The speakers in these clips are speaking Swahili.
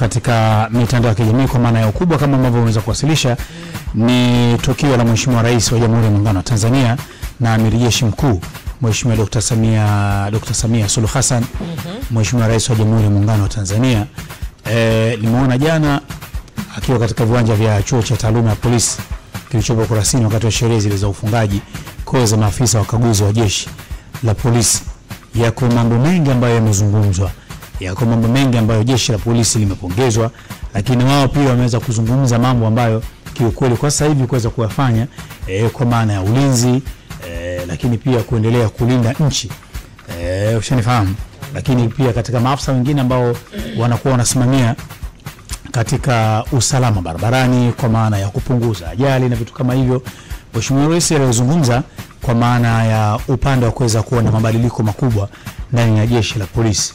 katika mitandao ya kijamii kwa maana ya ukubwa kama ambavyo unaweza kuwasilisha, ni tukio la Mheshimiwa Rais wa Jamhuri ya Muungano wa Tanzania na Amiri Jeshi Mkuu Mheshimiwa Dr. Samia Suluhu Hassan, Mheshimiwa Rais wa Jamhuri ya Muungano wa Tanzania. Nimeona jana akiwa katika viwanja vya chuo cha taaluma ya polisi kilichopo Kurasini wakati wa sherehe zile za ufungaji kwa za maafisa wakaguzi wa jeshi la polisi. Yako mambo mengi ambayo yamezungumzwa, yako mambo mengi ambayo jeshi la polisi limepongezwa, lakini wao pia wameweza kuzungumza mambo ambayo kiukweli kwa sasa hivi kuweza kuyafanya kwa maana ya ulinzi, lakini pia kuendelea kulinda nchi, ushanifahamu, lakini pia katika maafisa wengine ambao wanakuwa wanasimamia katika usalama barabarani kwa maana ya kupunguza ajali na vitu kama hivyo. Mheshimiwa Rais alizungumza kwa maana ya upande wa kuweza kuona mabadiliko makubwa ndani ya jeshi la polisi.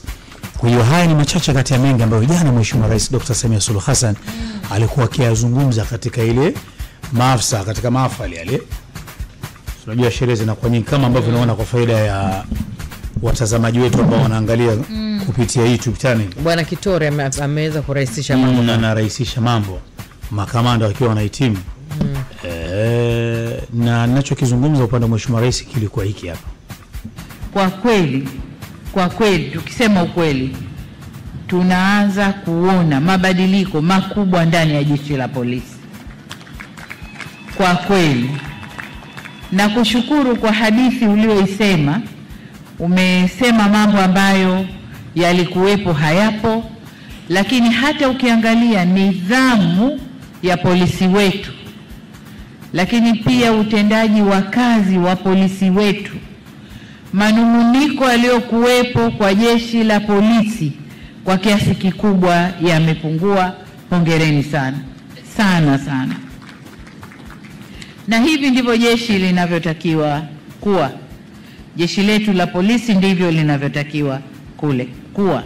Kwa hiyo haya ni machache kati ya mengi ambayo jana Mheshimiwa Rais Dr. Samia Suluhu Hassan alikuwa akiyazungumza katika ile maafisa katika mahafali yale. Tunajua sherehe zinakuwa nyingi kama ambavyo tunaona kwa faida ya watazamaji wetu ambao wanaangalia kupitia YouTube channel. Bwana Kitore ameweza kurahisisha mambo na anarahisisha mambo. Makamanda wakiwa wanahitimu. Na ninachokizungumza upande wa Mheshimiwa Rais kilikuwa hiki hapa. Kwa kweli tukisema ukweli, tunaanza kuona mabadiliko makubwa ndani ya jeshi la polisi. Kwa kweli. Na kushukuru kwa hadithi ulioisema. Umesema mambo ambayo yalikuwepo hayapo, lakini hata ukiangalia nidhamu ya polisi wetu, lakini pia utendaji wa kazi wa polisi wetu, manunguniko yaliyokuwepo kwa jeshi la polisi kwa kiasi kikubwa yamepungua. Hongereni sana sana sana. Na hivi ndivyo jeshi linavyotakiwa kuwa. Jeshi letu la polisi ndivyo linavyotakiwa kuwa.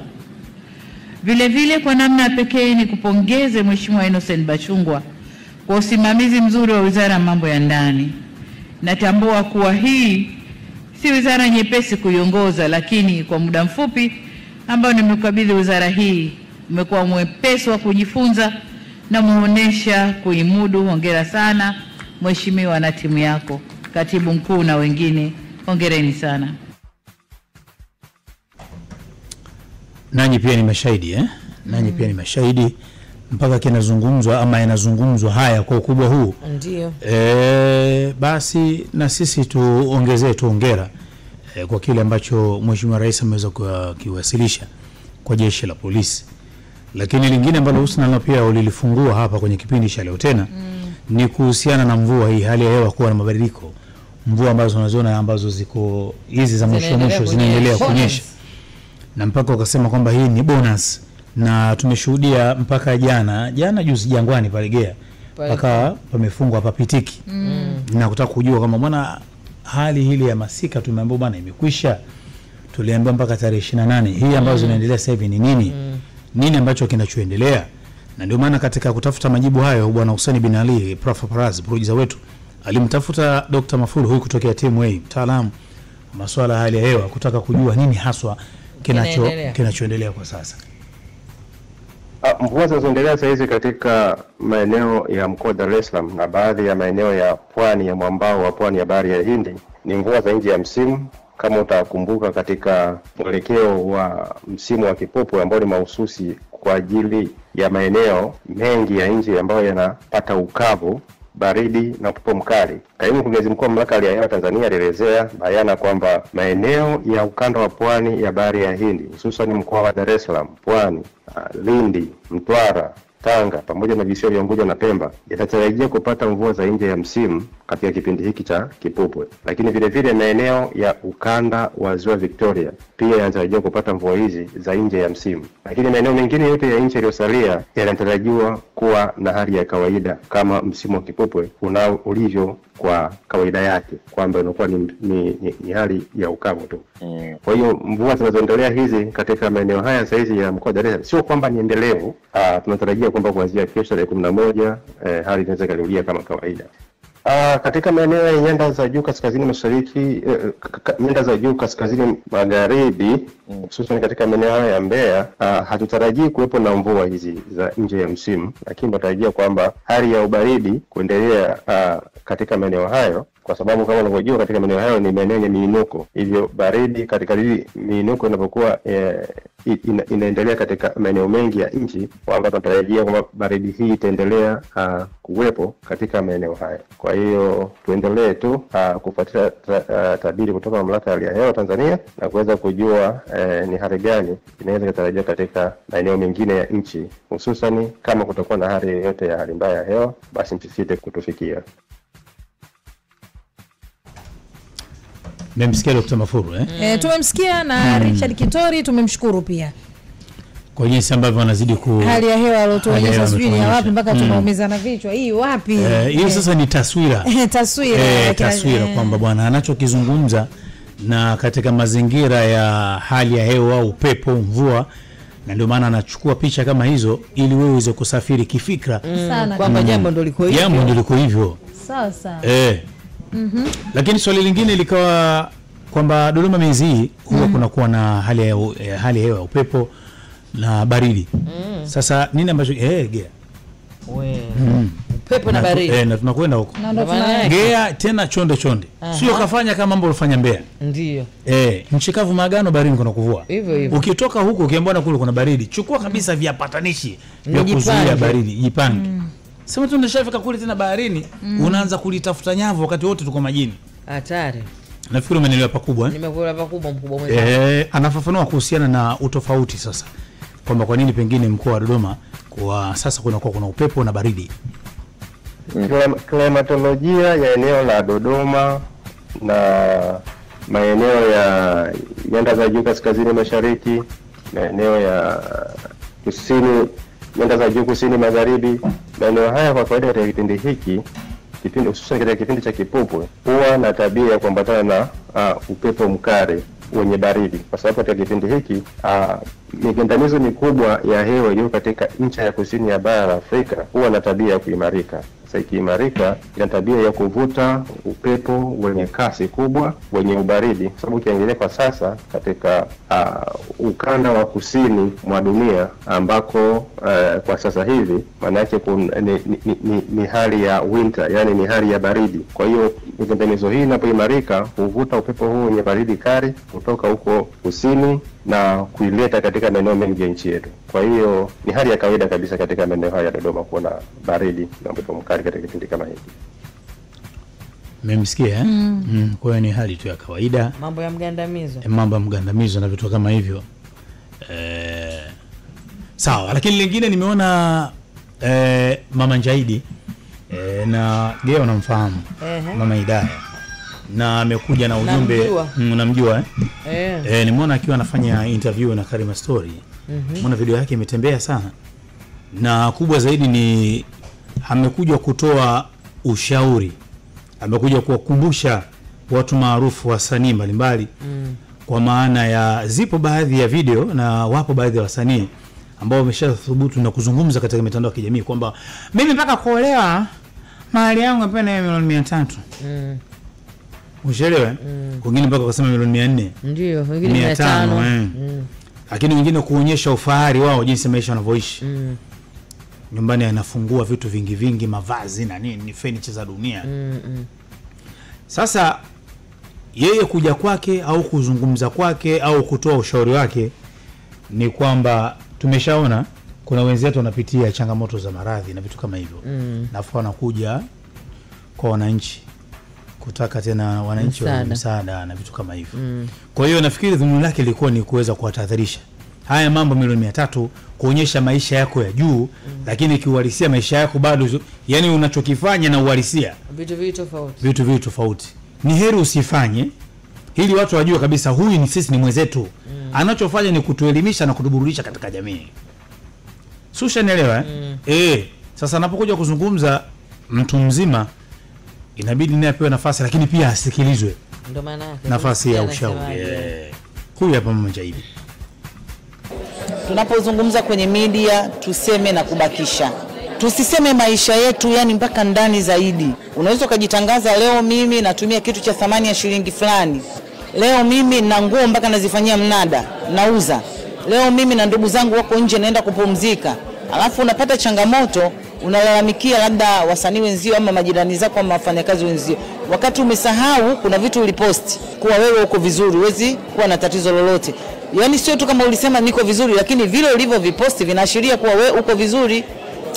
Vile vile kwa namna pekee ni kupongeze Mheshimiwa Innocent Bachungwa kwa usimamizi mzuri wa Wizara ya Mambo ya Ndani. Natambua kuwa hii si wizara nyepesi kuiongoza, lakini kwa muda mfupi ambao nimekabidhi wizara hii umekuwa mwepesi wa kujifunza na muonesha kuimudu. Hongera sana Mheshimiwa na timu yako, Katibu Mkuu na wengine. Hongereni sana. Nanyi pia ni mashahidi Nanyi pia ni mashahidi mpaka kinazungumzwa ama yanazungumzwa haya kwa ukubwa huu. Ndio. Basi na sisi tuongezee hongera kwa kile ambacho Mheshimiwa Rais ameweza kuwasilisha kwa jeshi la polisi. Lakini lingine ambalo Husna nalo pia ulilifungua hapa kwenye kipindi cha leo tena ni kuhusiana na mvua hii, hali ya hewa kuwa na mabadiliko. Mvua ambazo unaziona ambazo ziko hizi za mwisho zinaendelea kunyesha. Na mpaka ukasema kwamba hii ni bonus, na tumeshuhudia mpaka jana juzi Jangwani pale Gea mpaka pamefungwa papitiki. Na kutaka kujua kama mbona hali hili ya masika tumeambiwa bwana imekwisha. Tuliambiwa mpaka tarehe 28. Hii ambazo zinaendelea sasa hivi ni nini? Nini ambacho kinachoendelea? Na ndio maana katika kutafuta majibu hayo Bwana Hussein bin Ali Prof Paraz producer wetu alimtafuta Dr. Mafulu huyu kutokea TMA, mtaalamu masuala ya hali ya hewa, kutaka kujua nini haswa kinachoendelea kwa sasa. Mvua zinazoendelea sasa hizi katika maeneo ya mkoa wa Dar es Salaam na baadhi ya maeneo ya pwani ya mwambao wa pwani ya Bahari ya Hindi ni mvua za nje ya msimu. Kama utakumbuka katika mwelekeo wa msimu wa kipupwe ambao ni mahususi kwa ajili ya maeneo mengi ya nje ambayo yanapata ukavu, baridi na upepo mkali. Kaimu Mkurugenzi Mkuu wa Mamlaka ya Hewa Tanzania alielezea bayana kwamba maeneo ya ukanda wa pwani ya Bahari ya Hindi, hususan mkoa wa Dar es Salaam, Pwani, Lindi, Mtwara, Tanga pamoja na visiwa vya Unguja na Pemba yatatarajia kupata mvua za nje ya msimu katika kipindi hiki cha kipupwe. Lakini vile vile maeneo ya ukanda wa Ziwa Victoria pia yanatarajiwa kupata mvua hizi za nje ya msimu. Lakini maeneo mengine yote ya nchi yaliyosalia yanatarajiwa kuwa na hali ya kawaida kama msimu wa kipupwe ulivyo kwa kawaida yake, kwamba inakuwa ni hali ya ukavu tu. Kwa hiyo mvua zinazoendelea hizi katika maeneo haya sasa hizi ya mkoa wa Dar es Salaam sio kwamba ni endelevu. Tunatarajia kwamba kuanzia kesho tarehe 11 hali inaweza kurudia kama kawaida. Katika maeneo ya nyanda za juu kaskazini mashariki, nyanda za juu kaskazini magharibi, hususan katika maeneo haya ya Mbeya, hatutarajii kuwepo na mvua hizi za nje ya msimu, lakini tunatarajia kwamba hali ya ubaridi kuendelea katika maeneo hayo, kwa sababu kama unavyojua katika maeneo hayo ni maeneo yenye miinuko. Hivyo baridi katika miinuko inapokuwa inaendelea katika maeneo mengi ya nchi, kwamba tunatarajia kwamba baridi hii itaendelea kuwepo katika maeneo haya. Kwa hiyo tuendelee tu kufuatilia tabiri kutoka Mamlaka ya Hali ya Hewa Tanzania na kuweza kujua ni hali gani inaweza kutarajiwa katika maeneo mengine ya nchi, hususan kama kutakuwa na hali yoyote ya hali mbaya ya hewa, basi msisite kutufikia. Mmemsikia Dr. Mafuru tumemsikia na Richard Kitori tumemshukuru pia kwa jinsi ambavyo wanazidi hali ya hewa alotuonyesha sijui ya wapi mpaka tunaumizana vichwa. Hii wapi? Hiyo sasa ni taswira. Taswira kwamba bwana anachokizungumza na katika mazingira ya hali ya hewa, upepo, mvua, na ndio maana anachukua picha kama hizo ili wewe uweze kusafiri kifikra kwamba jambo ndio liko hivyo. Jambo ndio liko hivyo. Sawa sawa. Lakini swali lingine likawa kwamba Dodoma miezi hii huwa kunakuwa na hali ya hewa ya upepo na baridi. Sasa nini ambacho Gea? Upepo na baridi. Na tunakwenda huko. Gea tena chonde. Sio kafanya kama mambo ulifanya Mbeya. Ndio. Mchikavu maagano baridi kuna kuvua. Hivyo. Ukitoka huko ukiambiwa kule kuna baridi, chukua kabisa viapatanishi vya kuzuia baridi, jipange. Sema tu ndashafika kule tena baharini, unaanza kulitafuta nyavu wakati wote tuko majini. Hatari. Nafikiri umeelewa pakubwa. Nimekuelewa pakubwa mkubwa mwenyewe. Anafafanua kuhusiana na utofauti sasa. Kwamba kwa nini pengine mkoa wa Dodoma kwa sasa kuna upepo na baridi. Klimatolojia ya eneo la Dodoma na maeneo ya nyanda za juu kaskazini mashariki, maeneo ya kusini, nyanda za juu kusini magharibi, maeneo haya kwa kawaida katika kipindi hiki, hususan katika kipindi cha kipupwe, huwa na tabia ya kuambatana na upepo mkali wenye baridi, kwa sababu katika kipindi hiki migandamizo mikubwa ya hewa iliyo katika ncha ya kusini ya bara la Afrika huwa na tabia ya kuimarika. Sasa ikiimarika, ina tabia ya kuvuta upepo wenye kasi kubwa wenye ubaridi, kwa sababu ukiangalia kwa sasa katika ukanda wa kusini mwa dunia ambako kwa sasa hivi maana yake ni hali ya winter, yani ni hali ya baridi. Kwa hiyo migandamizo hii inapoimarika huvuta upepo huu wenye baridi kali kutoka huko kusini na kuileta katika maeneo mengi ya nchi yetu. Kwa hiyo ni hali ya kawaida kabisa katika maeneo haya ya Dodoma kuwa na baridi na upepo mkali katika kipindi kama hiki. Mmemsikia kwa hiyo ni hali tu ya kawaida. Mambo ya mgandamizo. Mambo ya mgandamizo na vitu kama hivyo. Sawa, lakini lingine nimeona Mama Njaidi na Geo namfahamu. Mama Hidaya. Na amekuja na ujumbe, unamjua nimeona akiwa anafanya interview na Karima Story. Mbona video yake imetembea sana. Na kubwa zaidi ni amekuja kutoa ushauri. Amekuja kuwakumbusha watu maarufu wasanii mbalimbali kwa maana ya zipo baadhi ya video na wapo baadhi ya wasanii ambao wameshathubutu na kuzungumza katika mitandao ya kijamii kwamba mimi mpaka kuolewa mahali yangu hapana milioni 300. Ushelewe? Wengine mpaka kusema milioni 400. Ndio, wengine 500. Lakini wengine kuonyesha ufahari wao jinsi maisha yanavyoishi. Nyumbani anafungua vitu vingi, mavazi na nini, furniture za dunia. Sasa yeye kuja kwake au kuzungumza kwake au kutoa ushauri wake ni kwamba tumeshaona kuna wenzetu wanapitia changamoto za maradhi na vitu kama hivyo. Nafu wanakuja kwa wananchi kutaka tena wananchi wa msaada na vitu kama hivyo. Kwa hiyo nafikiri dhumuni lake lilikuwa ni kuweza kuwatahadharisha. Haya mambo milioni 300 kuonyesha maisha yako ya juu, lakini kiuhalisia maisha yako bado, yani unachokifanya na uhalisia vitu tofauti. Ni heri usifanye ili watu wajue kabisa huyu ni sisi, ni mwenzetu. Anachofanya ni kutuelimisha na kutuburudisha katika jamii. Susha nielewa sasa anapokuja kuzungumza mtu mzima inabidi naye apewe nafasi, lakini pia asikilizwe. Ndio maana yake nafasi ya ushauri. Huyu hapa Mama Njaidi. Tunapozungumza kwenye media tuseme na kubakisha. tusiseme maisha yetu yani mpaka ndani zaidi. Unaweza kujitangaza leo mimi natumia kitu cha thamani ya shilingi fulani. Leo mimi na nguo mpaka nazifanyia mnada, nauza. Leo mimi na ndugu zangu wako nje naenda kupumzika. Alafu unapata changamoto, unalalamikia labda wasanii wenzio ama majirani zako ama wafanyakazi wenzio. Wakati umesahau kuna vitu uliposti kuwa wewe uko vizuri, huwezi kuwa na tatizo lolote. Yaani sio tu kama ulisema niko vizuri, lakini vile ulivyo viposti vinaashiria kuwa wewe uko vizuri.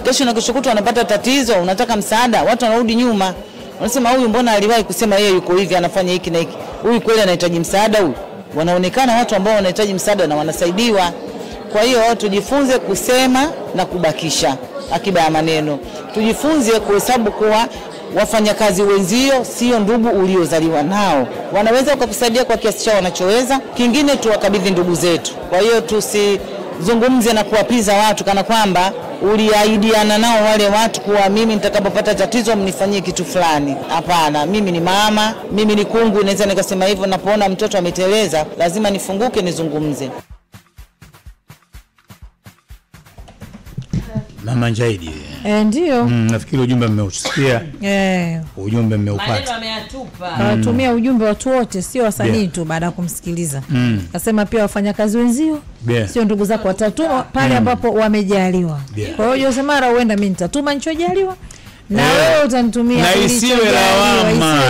Kesho na kesho kutwa wanapata tatizo, unataka msaada, watu wanarudi nyuma. Wanasema huyu mbona aliwahi kusema yeye yuko hivi anafanya hiki na hiki. Huyu kweli anahitaji msaada huyu. Wanaonekana watu ambao wanahitaji msaada na wanasaidiwa. Kwa hiyo tujifunze kusema na kubakisha akiba ya maneno. Tujifunze kuhesabu kuwa wafanyakazi wenzio sio ndugu uliozaliwa nao. Wanaweza kukusaidia kwa kiasi chao wanachoweza. Kingine tuwakabidhi ndugu zetu. Kwa hiyo tusizungumze na kuwapiza watu kana kwamba uliahidiana nao wale watu kuwa mimi nitakapopata tatizo mnifanyie kitu fulani. Hapana, mimi ni mama, mimi ni kungu, naweza nikasema hivyo. Napoona mtoto ameteleza lazima nifunguke nizungumze. Mama Njaidi. Ndio. Nafikiri ujumbe mmeusikia. Ujumbe mmeupata. Maneno ameyatupa. Anatumia ujumbe watu wote, sio wasanii tu baada ya kumsikiliza. Akasema pia wafanyakazi wenzio, sio ndugu zako watatuma pale ambapo wamejaliwa. Kwa hiyo Josemara huenda mimi nitatuma nichojaliwa. Na wewe utanitumia na isiwe lawama,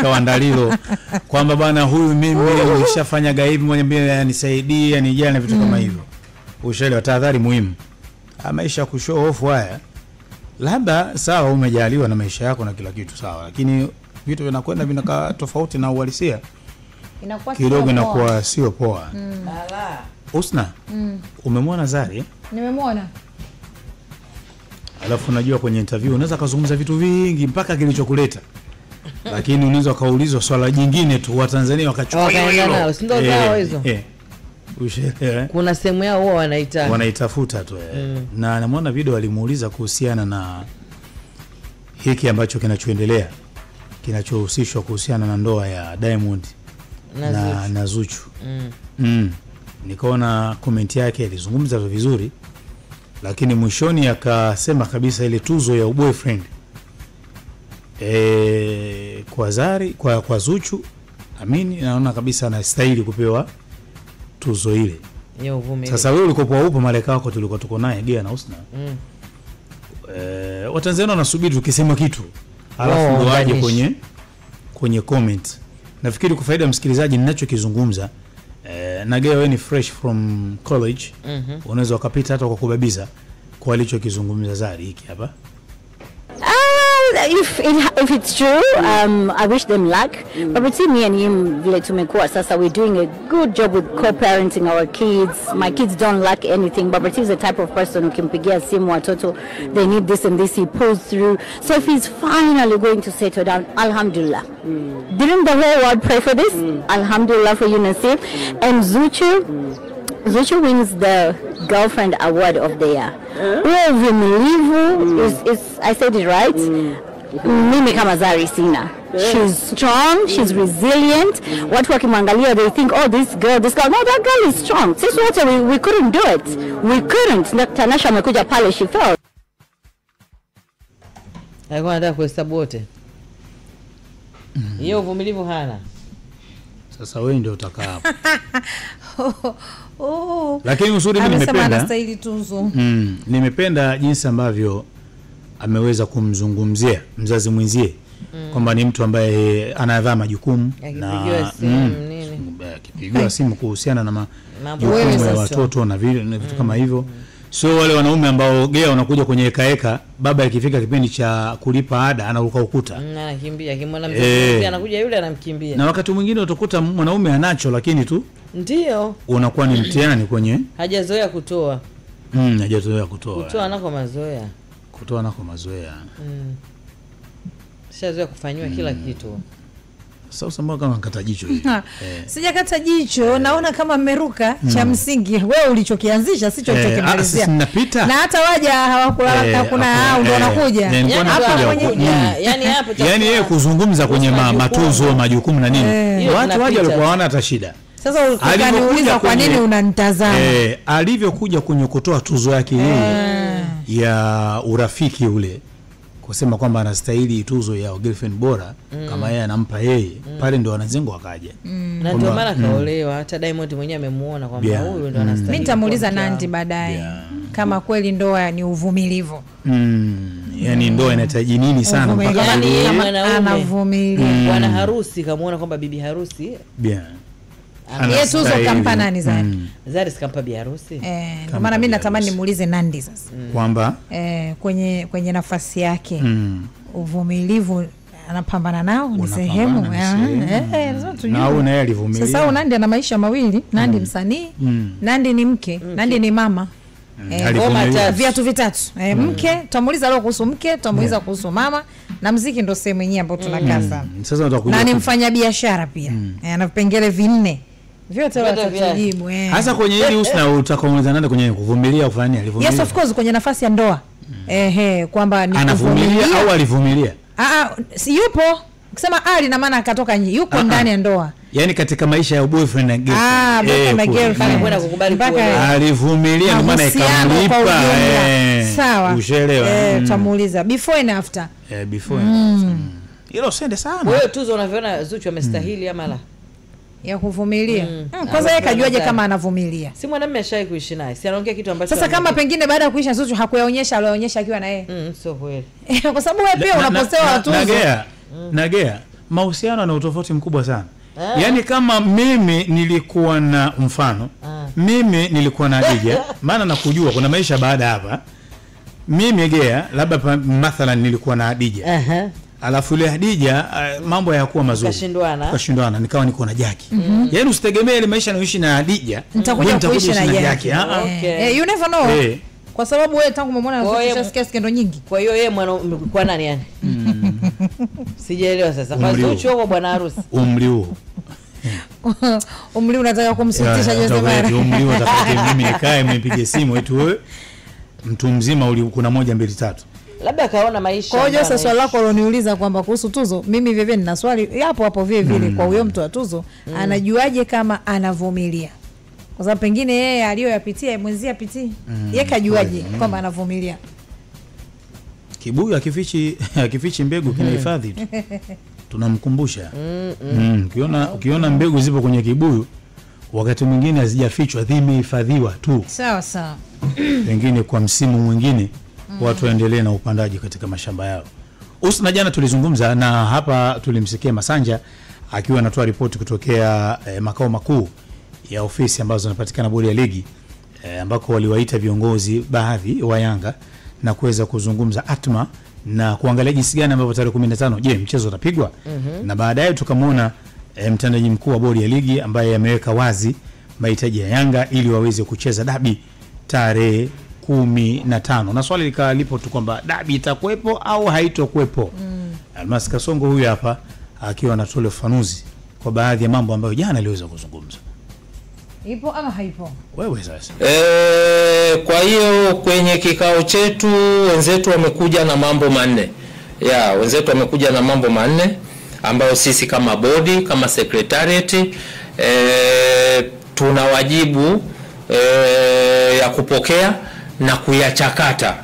kaandalilo kwamba bwana huyu mimi nishafanya gaibu mwenye mbele anisaidia nijane vitu kama hivyo. Ushaelewa tahadhari muhimu. Maisha kushow off haya. Labda sawa umejaliwa na maisha yako na kila kitu sawa, lakini vitu vinakwenda vinakaa tofauti na uhalisia. Inakuwa kidogo inakuwa sio poa. Husna, umemwona Zari? Nimemwona. Alafu unajua kwenye interview unaweza kuzungumza vitu vingi mpaka kilichokuleta. Lakini unaweza kaulizwa swala jingine tu wa Tanzania wakachukua hilo. Ndio zao hizo. Kuna sehemu yao huwa wanaitafuta tu. Na namuona video alimuuliza kuhusiana na hiki ambacho kinachoendelea, kinachohusishwa kuhusiana na ndoa ya Diamond na Zuchu. Nikaona comment yake ilizungumza vizuri, lakini mwishoni akasema kabisa ile tuzo ya boyfriend kwa Zari kwa Zuchu, amini naona kabisa anastahili kupewa tuzo ile. Sasa wewe ulikopoa upo maleka wako tulikuwa tuko naye Gea na Husna. Watanzania wanasubiri tukisema kitu alafu ndo waje kwenye comment. Nafikiri kwa faida ya msikilizaji ninachokizungumza na Gea wewe ni fresh from college. Unaweza ukapita hata kwa kubabiza kwa alichokizungumza Zari hiki hapa. If it's true, I wish them luck. But between me and him, vile tumekuwa sasa, we're doing a good job with co-parenting our kids. My kids don't lack anything, but he's the type of person who can pigia simu watoto, they need this and this, he pulls through. So if he's finally going to settle down, alhamdulillah. Didn't the whole world pray for this? Alhamdulillah for you, Nasir. And Zuchu wins the girlfriend award of the year. I said it right. Mimi kama Zari sina. She's strong, she's resilient. Watu wakimwangalia they think, oh, this girl. No, that girl is strong. Sisi wote we couldn't do it. We couldn't. Tanasha amekuja pale, she fell. Alikuwa anataka kuhesabu wote. Yeye uvumilivu hana. Sasa wewe ndio utakaa hapo. Lakini uzuri mimi nimependa. Nimependa jinsi ambavyo ameweza kumzungumzia mzazi mwenzie kwamba ni mtu ambaye anadhaa majukumu na akipigiwa simu kuhusiana na majukumu ya watoto na vitu kama hivyo. So wale wanaume ambao Gea wanakuja kwenye ekaeka, baba ikifika kipindi cha kulipa ada anaruka ukuta. Anakimbia, kimwona mzee anakuja yule anamkimbia. Na wakati mwingine utakuta mwanaume anacho lakini tu ndio unakuwa ni mtihani kwenye hajazoea kutoa. Hajazoea kutoa. Kutoa nako mazoea. Sijazoea kufanywa kila kitu. Sasa mbona kama kata jicho hivi? Sijakata jicho, naona kama mmeruka cha msingi. Wewe ulichokianzisha sicho ulichokimalizia. Na hata waja hawakula kuna ndio wanakuja. Yaani yeye kuzungumza kwenye matuzo majukumu na nini. Watu waje walikuwa hawana hata shida. Sasa ukaniuliza kwa nini unanitazama? Alivyokuja kwenye kutoa tuzo yake yeye. ya urafiki ule kusema kwamba anastahili tuzo ya girlfriend bora kama yeye anampa yeye pale ndio wanazengo wakaja na ndio maana kaolewa. Hata Diamond mwenyewe amemuona kwamba huyu ndio anastahili. Mimi nitamuuliza Nandy baadaye kama kweli ndoa ni uvumilivu. Yani ndoa inahitaji nini sana mpaka anavumilia. Bwana harusi kamuona kwamba bibi harusi yeye tuzo kampa nani Zari? Zari sikampa bibi harusi. Ndio maana mimi natamani nimuulize Nandy sasa. Kwamba kwenye nafasi yake uvumilivu anapambana nao ni sehemu na au naye alivumilia. Sasa Nandy ana maisha mawili, Nandy msanii, Nandy ni mke, Nandy ni mama. Viatu vitatu. Mke, tutamuuliza leo kuhusu mke, tutamuuliza kuhusu mama, na muziki ndo sehemu yenyewe ambayo tunakaa sana. Sasa utakuja na ni mfanya biashara pia. Ana vipengele vinne. Vyote watajibu. Hasa kwenye hili Husna utakomuuliza nani kwenye kuvumilia ufanye alivumilia? Yes of course kwenye nafasi ya ndoa. Kwamba ni anavumilia au alivumilia? Si yupo. Ukisema ali na maana akatoka nje, yuko ndani ya ndoa. Yani katika maisha ya boyfriend na girlfriend. Boyfriend na girlfriend kwenda kukubali kuolewa. Alivumilia ndio maana ikamlipa. Sawa. Ushaelewa. Tutamuuliza before and after. Before. Hilo sende sana. Wewe tuzo unavyoona Zuchu amestahili ama la? Ya kuvumilia. Kwanza yeye kajuaje kama anavumilia? Si mwanamume ashai kuishi naye. Si anaongea kitu ambacho sasa kama pengine baada ya kuisha Zuchu hakuyaonyesha alionyesha akiwa na yeye. Sio kweli. Kwa sababu wewe pia unaposewa tuzo. Nagea. Mahusiano na utofauti mkubwa sana. Yaani kama mimi nilikuwa na mfano, mimi nilikuwa na Hadija, maana nakujua kuna maisha baada hapa. Mimi Gea labda mathalan nilikuwa na Hadija. Alafu ile Hadija mambo hayakuwa mazuri. Kashindwana nikawa niko na Jackie. Yaani usitegemee ile maisha nayoishi na Hadija, nitakuja kuishi na Jackie. You never know. Kwa sababu wewe tangu umemwona unasikia skendo nyingi. Kwa hiyo yeye kwa nani yani? Sijaelewa sasa. Kwa Zuchu au bwana harusi? Umri huo. Umri unataka kumsitisha Jose Mara. Umri unataka mimi nikae nipige simu eti wewe mtu mzima kuna 1 2 3. Labda kaona maisha. Kwa hiyo sasa swali lako uloniuliza kwamba kuhusu tuzo, mimi vivyo nina swali hapo vile vile kwa huyo mtu wa tuzo, anajuaje kama anavumilia? Kwa sababu pengine yeye aliyoyapitia mwenzie apitie. Yeye kajuaje kwamba anavumilia? Kibuyu akifichi mbegu kinahifadhi tu. Tunamkumbusha. Ukiona mbegu zipo kwenye kibuyu wakati mwingine hazijafichwa, zimehifadhiwa tu. Sawa sawa. Pengine kwa msimu mwingine watu waendelee na upandaji katika mashamba yao. Husna jana tulizungumza na hapa tulimsikia Masanja akiwa anatoa ripoti kutokea makao makuu ya ofisi ambazo zinapatikana bodi ya ligi ambako waliwaita viongozi baadhi wa Yanga na kuweza kuzungumza atma na kuangalia jinsi gani ambavyo tarehe 15 je mchezo utapigwa. Na baadaye tukamwona mtendaji mkuu wa bodi ya ligi ambaye ameweka wazi mahitaji ya Yanga ili waweze kucheza dabi tarehe 15. Na swali likalipo tu kwamba dabi itakuepo au haitokuepo. Almas Kasongo huyu hapa akiwa anatoa ufafanuzi kwa baadhi ya mambo ambayo jana aliweza kuzungumza. Ipo ama haipo? Wewe sasa. Kwa hiyo kwenye kikao chetu wenzetu wamekuja na mambo manne. Wenzetu wamekuja na mambo manne ambayo sisi kama bodi, kama secretariat tuna wajibu ya kupokea na kuyachakata.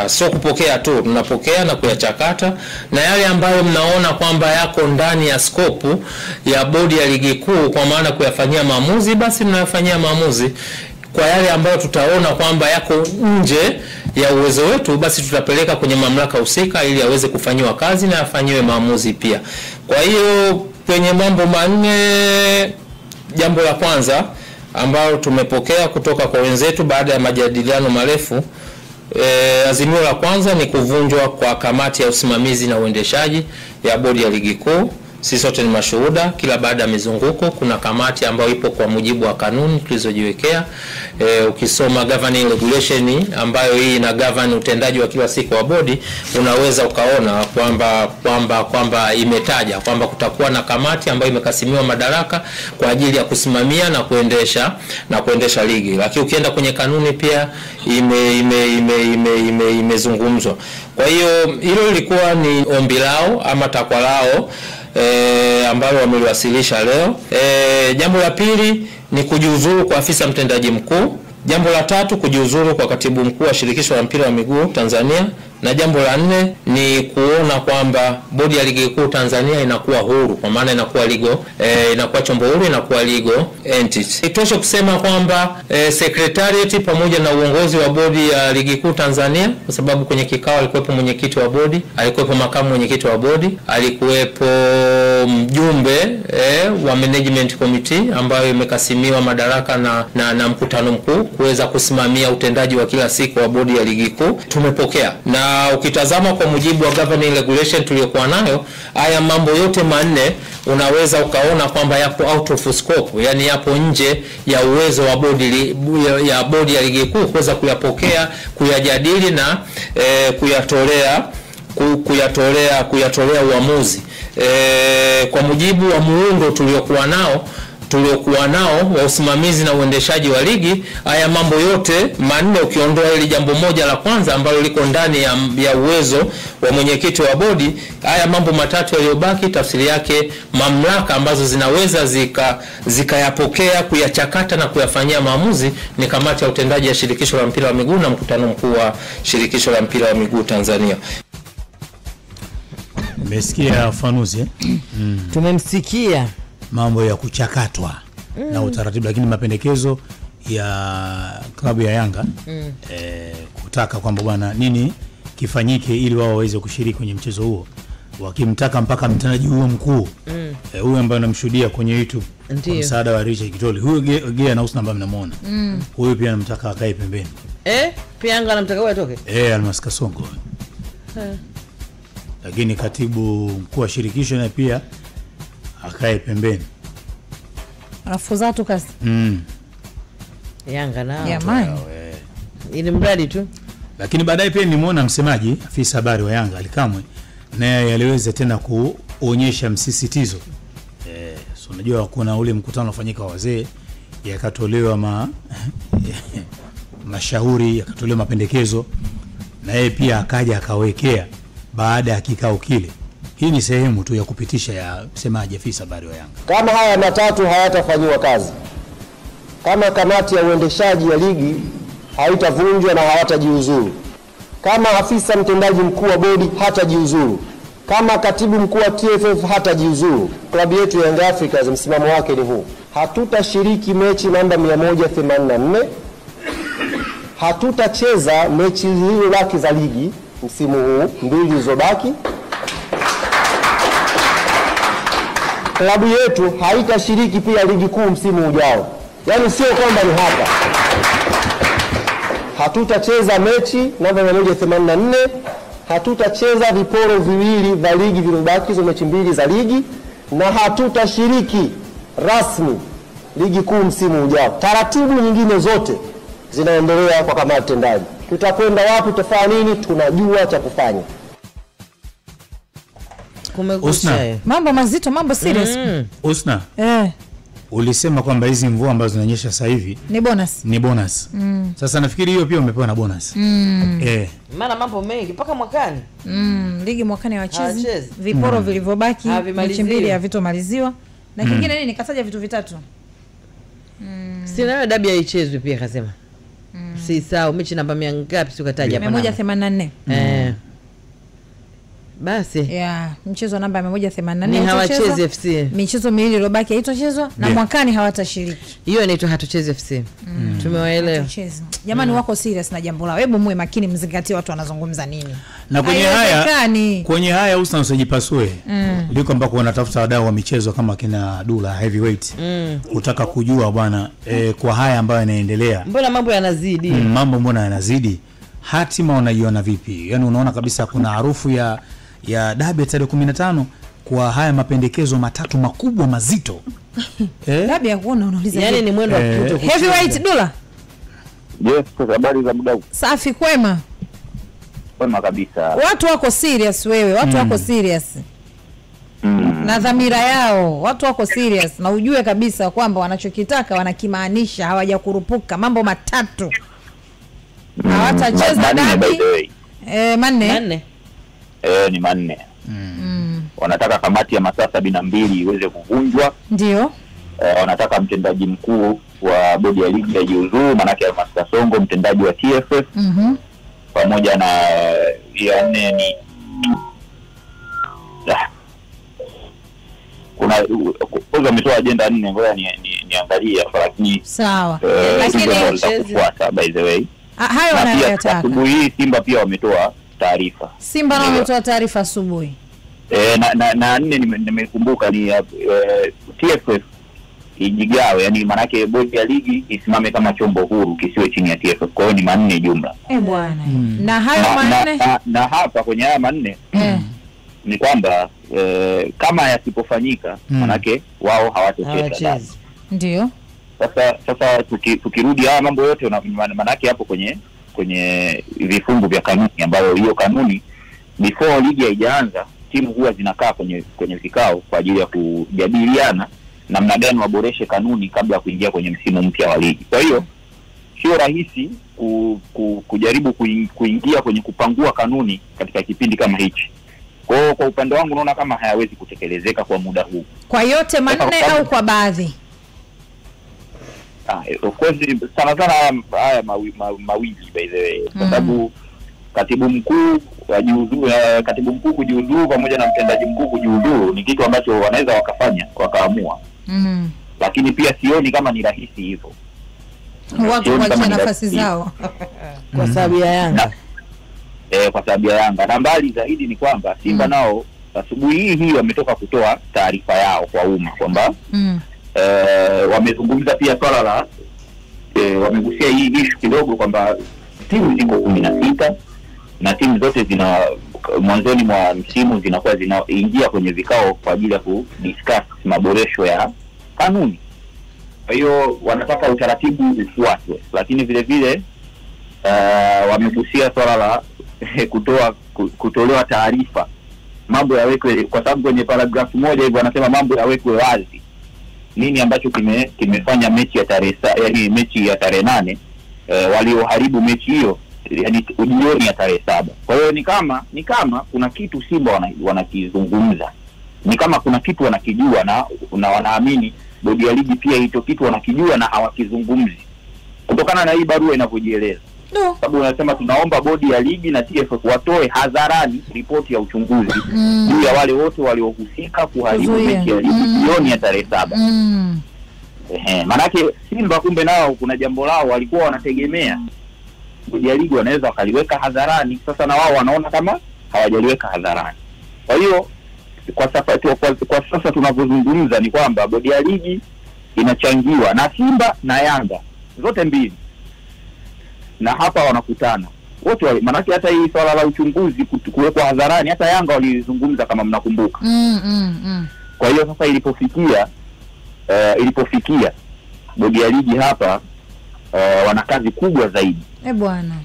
Sio kupokea tu, tunapokea na kuyachakata, na yale ambayo mnaona kwamba yako ndani ya skopu ya bodi ya ligi kuu kwa maana kuyafanyia maamuzi, basi tunayafanyia maamuzi. Kwa yale ambayo tutaona kwamba yako nje ya uwezo wetu, basi tutapeleka kwenye mamlaka husika ili aweze kufanywa kazi na afanyiwe maamuzi pia. Kwa hiyo kwenye mambo manne, jambo la kwanza ambao tumepokea kutoka kwa wenzetu baada ya majadiliano marefu, azimio la kwanza ni kuvunjwa kwa kamati ya usimamizi na uendeshaji ya bodi ya ligi kuu. Sisi sote ni mashuhuda, kila baada ya mizunguko kuna kamati ambayo ipo kwa mujibu wa kanuni tulizojiwekea. Ukisoma governing regulation ambayo hii ina govern utendaji wa kila siku wa bodi, unaweza ukaona kwamba imetaja kwamba kutakuwa na kamati ambayo imekasimiwa madaraka kwa ajili ya kusimamia na kuendesha ligi. Lakini ukienda kwenye kanuni pia imezungumzwa. Kwa hiyo hilo lilikuwa ni ombi lao ama takwa lao ambalo wameliwasilisha leo. Jambo la pili ni kujiuzuru kwa afisa mtendaji mkuu Jambo la 3, kujiuzuru kwa katibu mkuu wa shirikisho la mpira wa miguu Tanzania, na jambo la 4 ni kuona kwamba bodi ya ligi kuu Tanzania inakuwa huru, kwa maana inakuwa legal, inakuwa chombo huru, inakuwa legal entity. Itoshe kusema kwamba secretariat pamoja na uongozi wa bodi ya ligi kuu Tanzania, kwa sababu kwenye kikao alikuwepo mwenyekiti wa bodi, alikuwepo makamu mwenyekiti wa bodi, alikuwepo mjumbe wa management committee ambayo imekasimiwa madaraka na mkutano mkuu kuweza kusimamia utendaji wa kila siku wa bodi ya ligi kuu. Tumepokea, na ukitazama kwa mujibu wa governing regulation tuliyokuwa nayo, haya mambo yote manne unaweza ukaona kwamba yapo out of scope, yani yapo nje ya uwezo wa bodi ya ligi kuu kuweza kuyapokea, kuyajadili na kuyatolea uamuzi. Kwa mujibu wa muundo tuliokuwa nao wa usimamizi na uendeshaji wa ligi, haya mambo yote manne ukiondoa ile jambo moja la kwanza ambalo liko ndani ya uwezo wa mwenyekiti wa bodi, haya mambo matatu yaliyobaki, tafsiri yake mamlaka ambazo zinaweza zikayapokea, kuyachakata na kuyafanyia maamuzi ni kamati ya utendaji ya shirikisho la mpira wa miguu na mkutano mkuu wa shirikisho la mpira wa miguu Tanzania. Umesikia Fanuzi? Tumemsikia mambo ya kuchakatwa na utaratibu, lakini mapendekezo ya klabu ya Yanga kutaka kwamba bwana nini kifanyike ili wao waweze kushiriki kwenye mchezo huo, wakimtaka mpaka mtendaji huo mkuu huyo ambaye namshuhudia kwenye YouTube kwa msaada wa Richard Kitoli, huyo Gea na Usna ambaye mnamuona huyo pia anamtaka akae pembeni. Pia Yanga anamtaka wewe atoke Almas Kasongo. Lakini katibu mkuu wa shirikisho na pia akae pembeni. Anafuza tu kazi. Yanga nao. Jamani. Ili mradi tu. Lakini baadaye pia nimeona msemaji afisa habari wa Yanga Alikamwe naye aliweza tena kuonyesha msisitizo. So unajua kuna ule mkutano unafanyika wazee, yakatolewa mashauri, yakatolewa mapendekezo, na yeye pia akaja akawekea baada ya kikao kile. Hii ni sehemu tu ya kupitisha ya msemaji afisa habari wa Yanga. Kama haya matatu hayatafanywa kazi, kama kamati ya uendeshaji ya ligi haitavunjwa na hawatajiuzuru, kama afisa mtendaji mkuu wa bodi hatajiuzuru, kama katibu mkuu wa TFF hatajiuzuru, klabu yetu ya Young Africans msimamo wake ni huu: hatutashiriki mechi namba 184, hatutacheza mechi zilizobaki za ligi msimu huu, 2 zilizobaki. Klabu yetu haitashiriki pia ligi kuu msimu ujao. Yaani sio kwamba ni hapa. Hatutacheza mechi namba 184, hatutacheza viporo viwili vya ligi vilibaki, hizo mechi 2 za ligi, na hatutashiriki rasmi ligi kuu msimu ujao. Taratibu nyingine zote zinaendelea kwa kamati tendaji. Tutakwenda wapi, tutafanya nini, tunajua cha kufanya. Usna. Mambo mazito, mambo serious. Usna. Ulisema kwamba hizi mvua ambazo zinanyesha sasa hivi ni bonus. Sasa nafikiri hiyo pia umepewa na bonus. Maana mambo mengi mpaka mwakani. Ligi mwakani hawachezi. Viporo vilivyobaki mechi 2 havitomaliziwa. Na kingine nini kataja vitu vitatu. Sina dabi haichezwi pia kasema. Si sawa, mechi namba ngapi sikataja hapa? 184. Basi mchezo namba 184 ni hawachezi FC. Michezo 2 iliyobaki haitochezwa na mwakani hawatashiriki. Hiyo inaitwa hatuchezi FC. Tumewaelewa. Jamani wako serious na jambo lao. Hebu muwe makini, mzingatie watu wanazungumza nini. Na kwenye haya Usna usijipasue. Liko ambako wanatafuta wadau wa michezo kama kina Dula Heavyweight. Kutaka kujua bwana kwa haya ambayo yanaendelea. Mbona mambo yanazidi? Mbona yanazidi? Hatima unaiona vipi? Yaani unaona kabisa kuna harufu ya dabi tarehe 15 kwa haya mapendekezo matatu makubwa mazito. Dabi ya kuona unauliza. Yaani ni mwendo wa Heavyweight Dula. Yes, habari za muda. Safi, kwema. Kwema kabisa. Watu wako serious wewe, watu wako serious. Na dhamira yao, watu wako serious na ujue kabisa kwamba wanachokitaka wanakimaanisha, hawajakurupuka. Mambo matatu. Hawatacheza dabi. Manne. Ni manne. Wanataka kamati ya masaa 72 iweze kuvunjwa. Ndio. wanataka mtendaji mkuu wa bodi ya ligi ajiuzuru, manake Almas Kasongo mtendaji wa TFF. Pamoja na ya nne ni kuna umetoa agenda 4, ngoja niangalie hapa, lakini sawa. Lakini kwa by the way hayo wanayotaka. Asubuhi hii Simba pia wametoa taarifa. Simba nao wametoa taarifa asubuhi. Na 4 nimekumbuka ni TFF ijigawe, yani manake bodi ya ligi isimame kama chombo huru kisiwe chini ya TFF. Kwa hiyo ni 4 jumla. Bwana. Na hayo 4 na hapa kwenye haya 4 ni kwamba kama yasipofanyika manake wao hawatocheza. Ndio. Sasa tukirudi haya mambo yote manake hapo kwenye vifungu vya kanuni, ambayo hiyo kanuni before ligi haijaanza timu huwa zinakaa kwenye vikao kwa ajili ya kujadiliana namna gani waboreshe kanuni kabla ya kuingia kwenye msimu mpya wa ligi. Kwa hiyo sio rahisi kujaribu kuingia kwenye kupangua kanuni katika kipindi kama hichi. Kwa upande wangu naona kama hayawezi kutekelezeka kwa muda huu. Kwa yote 4 au kwa baadhi? Of course sana haya mawili by the way, kwa sababu katibu mkuu kujiuzuru pamoja na mtendaji mkuu kujiuzuru ni kitu ambacho wanaweza wakafanya wakaamua. Lakini pia sioni kama ni rahisi hivyo. Watu wacha nafasi zao kwa sababu ya Yanga. Kwa sababu ya Yanga. Na mbali zaidi ni kwamba Simba nao asubuhi hii wametoka kutoa taarifa yao kwa umma kwamba wamezungumza pia swala la wamegusia hii issue kidogo kwamba timu ziko 16 na timu zote zina mwanzoni mwa msimu zinakuwa zinaingia kwenye vikao kwa ajili ya kudiscuss maboresho ya kanuni. Kwa hiyo wanataka utaratibu ufuatwe, lakini vile vile wamegusia swala la kutolewa taarifa, mambo yawekwe, kwa sababu kwenye paragraph moja hivi wanasema mambo yawekwe wazi. Nini ambacho kimefanya mechi ya tarehe mechi ya tarehe 8 walioharibu mechi hiyo, yani jioni ya tarehe 7. Kwa hiyo ni kama kuna kitu Simba wanakizungumza. Ni kama kuna kitu wanakijua na wanaamini bodi ya ligi pia hicho kitu wanakijua na hawakizungumzi. Kutokana na hii barua inavyojieleza. Sababu unasema tunaomba bodi ya ligi na TFF watoe hadharani ripoti ya uchunguzi juu ya wale wote waliohusika kuharibu mechi ya ligi jioni ya tarehe 7. Manake Simba kumbe nao kuna jambo lao walikuwa wanategemea bodi ya ligi wanaweza wakaliweka hadharani. Sasa na wao wanaona kama hawajaliweka hadharani. Kwa hiyo kwa sasa tunavyozungumza ni kwamba bodi ya ligi inachangiwa na Simba na Yanga zote mbili, na hapa wanakutana wote manake hata hii swala la uchunguzi kuwekwa hadharani hata Yanga walizungumza kama mnakumbuka. Kwa hiyo sasa ilipofikia bodi ya ligi hapa wana kazi kubwa zaidi. Bwana.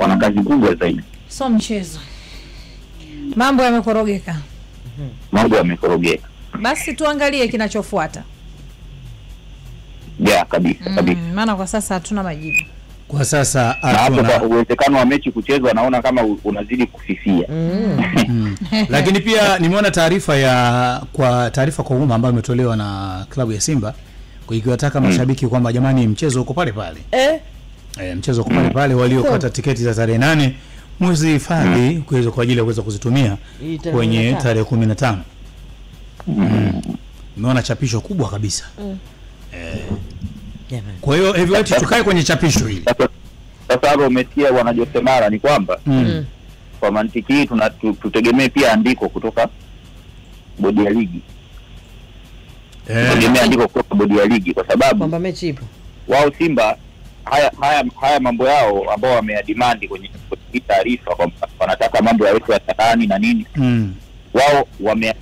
Wana kazi kubwa zaidi. So mchezo. Mambo yamekorogeka. Mambo yamekorogeka. Basi tuangalie kinachofuata. Kabisa. Maana kwa sasa hatuna majibu. Kwa sasa hatuna uwezekano wa mechi kuchezwa, naona kama unazidi kufifia. Lakini pia nimeona taarifa kwa umma ambayo imetolewa na klabu ya Simba ikiwataka mashabiki kwamba jamani mchezo uko pale pale. Mchezo uko pale pale, waliokata tiketi za tarehe 8 mwezi hifadhi kwa ajili ya kuweza kuzitumia kwenye tarehe 15. Nimeona chapisho kubwa kabisa. Kwa hiyo Heavyweight tukae kwenye chapisho hili. Sasa hapo umesikia bwana Jose Mara ni kwamba kwa mantiki hii tutegemee pia andiko kutoka bodi ya ligi. Tutegemee andiko kutoka bodi ya ligi kwa sababu kwamba mechi ipo. Wao Simba haya mambo yao ambao wameadimandi kwenye taarifa kwamba wanataka mambo yawekwe hadharani na nini. Wao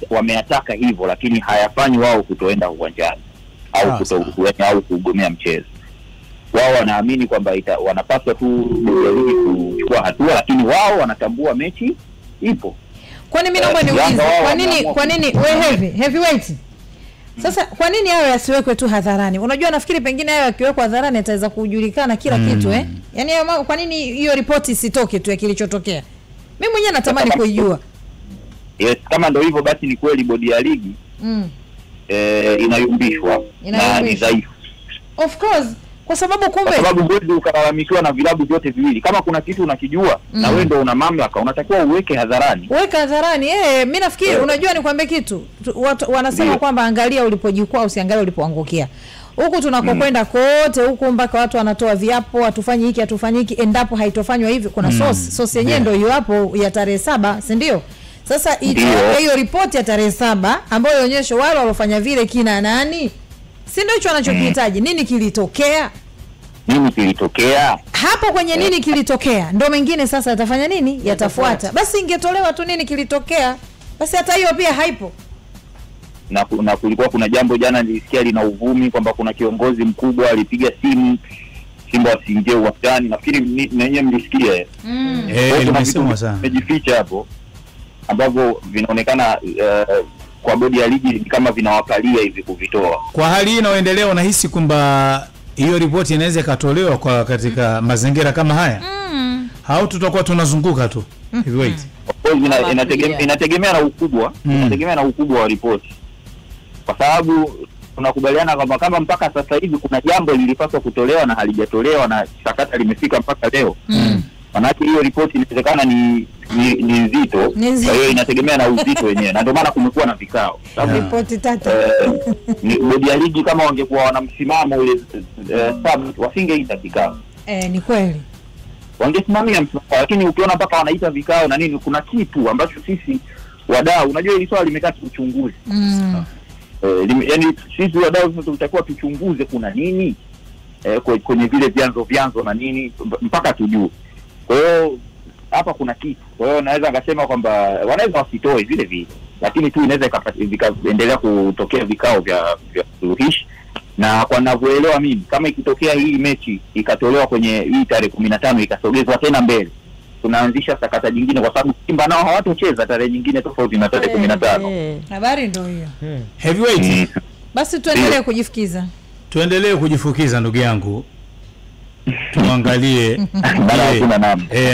wameataka hivyo, lakini hayafanyi wao kutoenda uwanjani au kugomea mchezo. Wao wanaamini kwamba wanapaswa tu kuchukua hatua, lakini wao wanatambua mechi ipo. Kwani mimi naomba niulize, kwa nini wewe Heavyweight? Sasa kwa nini hayo yasiwekwe tu hadharani? Unajua nafikiri pengine hayo yakiwekwa hadharani itaweza kujulikana kila kitu Yaani kwa nini hiyo ripoti isitoke tu ya kilichotokea? Mimi mwenyewe natamani kuijua. Yes, kama ndio hivyo basi ni kweli bodi ya ligi inayumbishwa na ni dhaifu. Of course, kwa sababu huwezi ukalalamikiwa na vilabu vyote viwili. Kama kuna kitu unakijua na wewe ndio una mamlaka, unatakiwa uweke hadharani. Weka hadharani. Mimi nafikiri unajua nikwambie kitu. Watu wanasema kwamba angalia ulipojikwaa usiangalie ulipoangukia. Huku tunakokwenda kote huku mpaka watu wanatoa viapo, hatufanyi hiki hatufanyi hiki, endapo haitofanywa hivi kuna source yenyewe ndio hiyo hapo ya tarehe 7, si ndio? Sasa hiyo ripoti ya tarehe 7 ambayo inaonyesha wale walofanya vile kina nani? Si ndio hicho anachokihitaji? Nini kilitokea? Hapo kwenye nini kilitokea? Ndio mengine sasa yatafanya nini? Yatafuata. Basi ingetolewa tu nini kilitokea. Basi hata hiyo pia haipo. Na kulikuwa kuna jambo jana nilisikia lina uvumi kwamba kuna kiongozi mkubwa alipiga simu Simba wasiingie uwanjani. Nafikiri nenyewe mlisikia. Nimesema sana. Mejificha hapo ambavyo vinaonekana kwa bodi ya ligi kama vinawakalia hivi kuvitoa. Kwa hali hii inayoendelea unahisi kwamba hiyo ripoti inaweza ikatolewa kwa katika mazingira kama haya? Au tutakuwa tunazunguka tu? Heavyweight. Inategemea na ukubwa, inategemea na ukubwa wa ripoti. Kwa sababu tunakubaliana kwamba kama mpaka sasa hivi kuna jambo lilipaswa kutolewa na halijatolewa na sakata limefika mpaka leo. Manake hiyo ripoti inawezekana ni nzito. Kwa hiyo inategemea na uzito wenyewe. Na ndio maana kumekuwa na vikao. Ripoti tatu. Bodi ya ligi kama wangekuwa wana msimamo ule wasingeita vikao. Ni kweli. Wangesimamia msimamo, lakini ukiona mpaka wanaita vikao na nini, kuna kitu ambacho sisi wadau, unajua hili swali limekaa kiuchunguzi. Yaani sisi wadau tutakuwa tuchunguze kuna nini kwenye vile vyanzo na nini mpaka tujue. Kwa hiyo hapa kuna kitu. Kwa hiyo naweza ngasema kwamba wanaweza wasitoe vile vile, lakini tu inaweza ikaendelea kutokea vikao vya suluhishi. Na kwa ninavyoelewa mimi, kama ikitokea hii mechi ikatolewa kwenye hii tarehe 15 ikasogezwa tena mbele, tunaanzisha sakata nyingine kwa sababu Simba nao hawatocheza tarehe nyingine tofauti na tarehe 15. Habari ndio hiyo. Heavyweight. Basi tuendelee kujifukiza. Tuendelee kujifukiza ndugu yangu. Tuangalie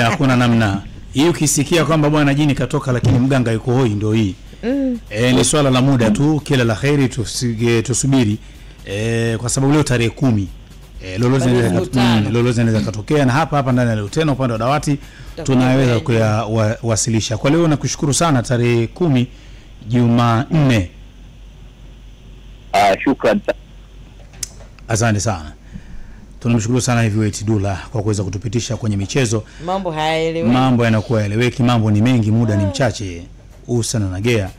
hakuna namna. Hii ukisikia kwamba bwana jini katoka lakini mganga yuko hoi ndio hii. Ni swala la muda tu, kila la kheri tusubiri. Kwa sababu leo tarehe 10 lolote inaweza katokea, na hapa ndani ya leo tena upande wa dawati tunaweza kuyawasilisha. Kwa leo nakushukuru sana, tarehe 10 Jumanne. Shukrani. Asante sana. Tunamshukuru sana Heavyweight Dulla kwa kuweza kutupitisha kwenye michezo. Mambo hayaeleweki. Mambo yanakuwa yaeleweki, mambo ni mengi, muda ni mchache. Usana na Gea.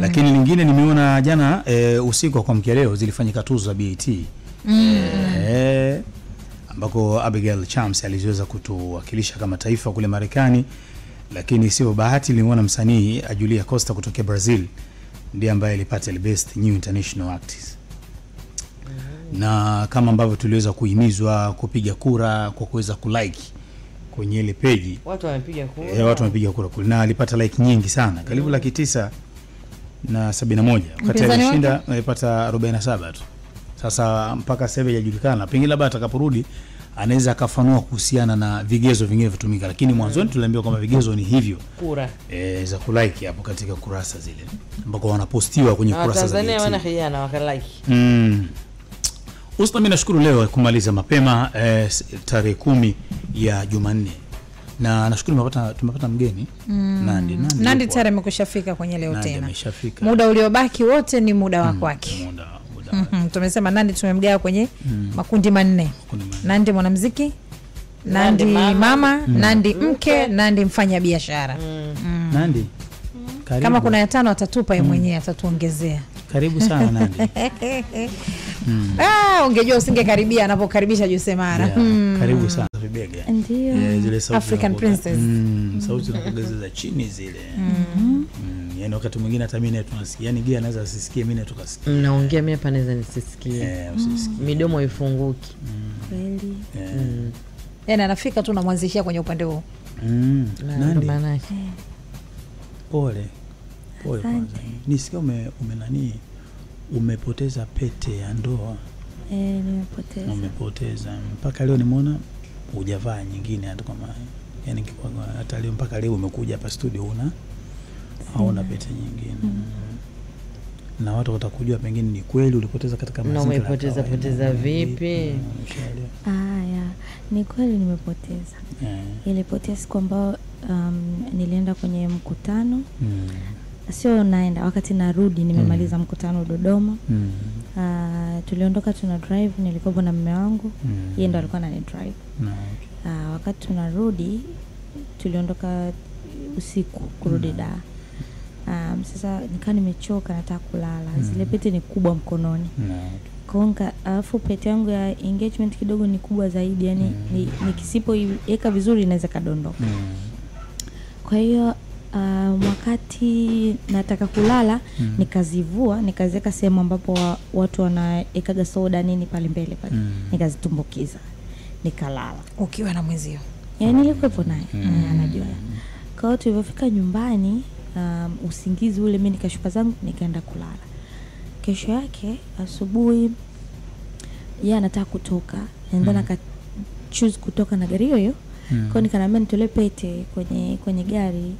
Lakini lingine nimeona jana usiku kwa mkia leo zilifanyika tuzo za BET. Ambako Abigail Chams aliweza kutuwakilisha kama taifa kule Marekani, lakini sio bahati niliona msanii Julia Costa kutoka Brazil ndiye ambaye alipata best new international artist. Na kama ambavyo tuliweza kuhimizwa kupiga kura kwa kuweza kulike kwenye ile page. Watu wamepiga kura. Watu wamepiga kura kule na alipata like nyingi sana, karibu 971. Wakati alishinda alipata 47 tu. Sasa mpaka sasa hajajulikana, pengine labda atakaporudi anaweza akafanua kuhusiana na vigezo vingine vitumika, lakini mwanzoni tuliambiwa kwamba vigezo ni hivyo kura za kulike hapo katika kurasa zile ambako wanapostiwa kwenye kurasa za Tanzania wana khiana wakalike. Mimi nashukuru leo kumaliza mapema tarehe 10 ya Jumanne. Na nashukuru tumepata mgeni Nandi tayari amekushafika kwenye leo tena. Muda uliobaki wote ni muda wa kwake. Tumesema Nandi tumemgawa kwenye makundi 4. Nandi mwanamuziki, Nandi mama, Nandi mke, Nandi mfanya biashara. Nandi. Kama kuna ya 5 atatupa yeye mwenyewe, atatuongezea. Karibu sana Nandi. Ungejua usingekaribia anapokaribisha Jose Mara. Karibu sana Vibega. Ndio. African Princess. Sauti zinapogeza za chini zile. Yaani wakati mwingine hata mimi tunasikia, yani Gia anaweza asisikie, mimi tukasikia. Mnaongea mimi hapa naweza nisisikie. Usisikie. Midomo ifunguki. Kweli. Anafika tu namwanzishia kwenye upande huo. Nandi. Maana Pole kwanza. Nisikia umenani umepoteza pete ya ndoa. Nimepoteza. Umepoteza. Mpaka leo nimeona hujavaa nyingine hata kama yani hata leo mpaka leo umekuja hapa studio hauna pete nyingine. na watu watakujua pengine ni kweli ulipoteza katika mazingira. Na umepoteza vipi? Ya, ni kweli nimepoteza. Ilipotea siku ambayo nilienda kwenye mkutano. Sio naenda, wakati narudi nimemaliza mkutano Dodoma. Tuliondoka tuna drive, nilikuwa na mume wangu. Yeye ndo alikuwa anani drive. Wakati tunarudi tuliondoka usiku kurudi Dar. Sasa nikaa nimechoka, nataka kulala. Zile pete ni kubwa mkononi. Konga, alafu pete yangu ya engagement kidogo ni kubwa zaidi, yani nikisipoiweka vizuri inaweza kadondoka. Kwa hiyo wakati nataka kulala nikazivua, nikaziweka sehemu ambapo watu wanaekaga soda nini pale mbele pale. Nikazitumbukiza. Nikalala. Ukiwa na mwezio? Nilikuwepo naye. Anajua. Kwa hiyo tulipofika nyumbani, usingizi ule, mimi nikashuka zangu nikaenda kulala. Kesho yake asubuhi yeye anataka kutoka, ndio aka choose kutoka na gari hiyo. Kwa hiyo nikamwambia nitolee pete kwenye gari.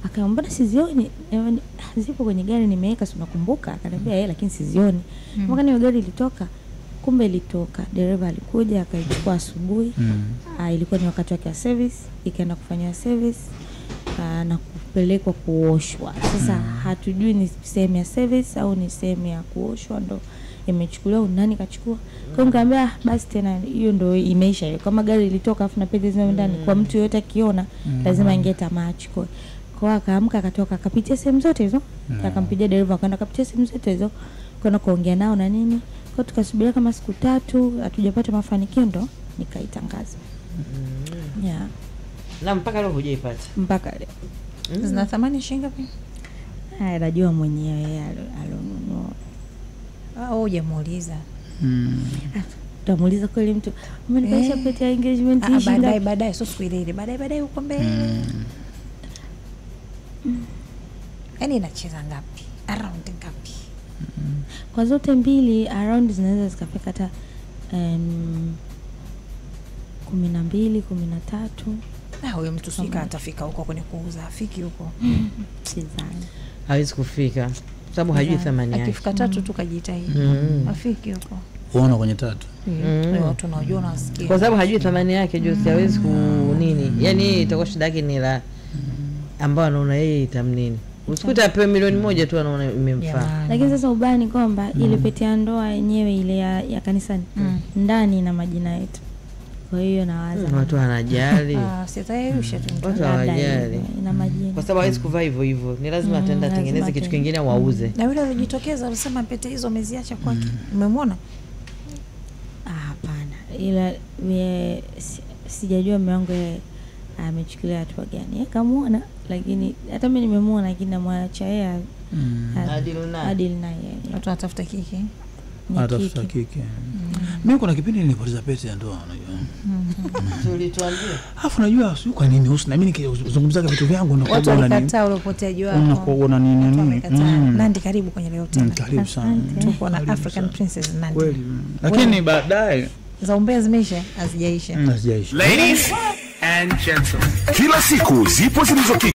Akaambia mbona sizioni? Zipo kwenye gari nimeweka, si unakumbuka? Akaniambia yeye lakini sizioni. Mwaka ni gari ilitoka. Kumbe ilitoka. Dereva alikuja akaichukua asubuhi. Ilikuwa ni wakati wake wa service, ikaenda kufanywa service na kupelekwa kuoshwa. Sasa hatujui ni sehemu ya service au ni sehemu ya kuoshwa, ndo imechukuliwa nani kachukua. Kwa hiyo nikamwambia basi tena hiyo ndo imeisha hiyo. Kama gari ilitoka afu na pete zime ndani, kwa mtu yote akiona lazima ingeta macho. Kwa akaamka akatoka akapitia sehemu zote hizo. Akampigia dereva akaenda akapitia sehemu zote hizo. Kwenda kuongea nao na nini. Kwa tukasubiria kama siku 3 hatujapata mafanikio, ndo nikaitangaza. Na mpaka leo hujaipata? Mpaka leo. Zina thamani shilingi ngapi? Najua mwenyewe alonunua. Au hujamuuliza? Utamuuliza kweli mtu, umenipaisha pete ya engagement hii? Baadaye sio siku ile. Baadaye uko mbele. Yaani inacheza ngapi? Around ngapi? Kwa zote mbili around zinaweza zikafika hata 12, 13. Huyo mtu sika atafika huko kwenye kuuza, afiki huko. Sidhani. Hawezi kufika sababu hajui thamani yake. Akifika 3 tu kajitahidi. Afiki huko. Uona kwenye 3. Watu wanajua na wasikia. Kwa sababu hajui thamani yake, Josi hawezi nini. Yaani itakuwa shida yake ni la ambao anaona yeye itamnini. Usikuta apewe milioni 1 tu anaona imemfaa. Lakini sasa ubaya ni kwamba ile pete ya ndoa yenyewe ile ya kanisani ndani na majina yetu. Kwa hiyo nawaza watu wanajali. Sitayusha tu watu wanajali ina majina. Kwa sababu hawezi kuvaa hivyo. Ni lazima atenda tengeneze kitu kingine wauze. Na yule alijitokeza alisema pete hizo ameziacha kwake. Umemwona? Hapana. Ila sijajua mume wangu amechukulia hatua gani. Kamuona lakini hata mimi nimemuona, lakini namwacha yeye adil naye. Watu watafuta kiki. Atafuta kiki. Mimi kuna kipindi nilipoteza pete ya ndoa, unajua. Tulituambia. Alafu unajua sio kwa nini Husna, mimi nikizungumza vitu vyangu na kuona nini. Unakataa ulipoteaji wako. Unakuona nini? Nandi karibu kwenye leo tena. Karibu sana. Tuko na African Princess Nandi. Kweli. Lakini baadaye za umbea zimeisha, hazijaisha. Hazijaisha. Ladies and gentlemen. Kila siku zipo zilizo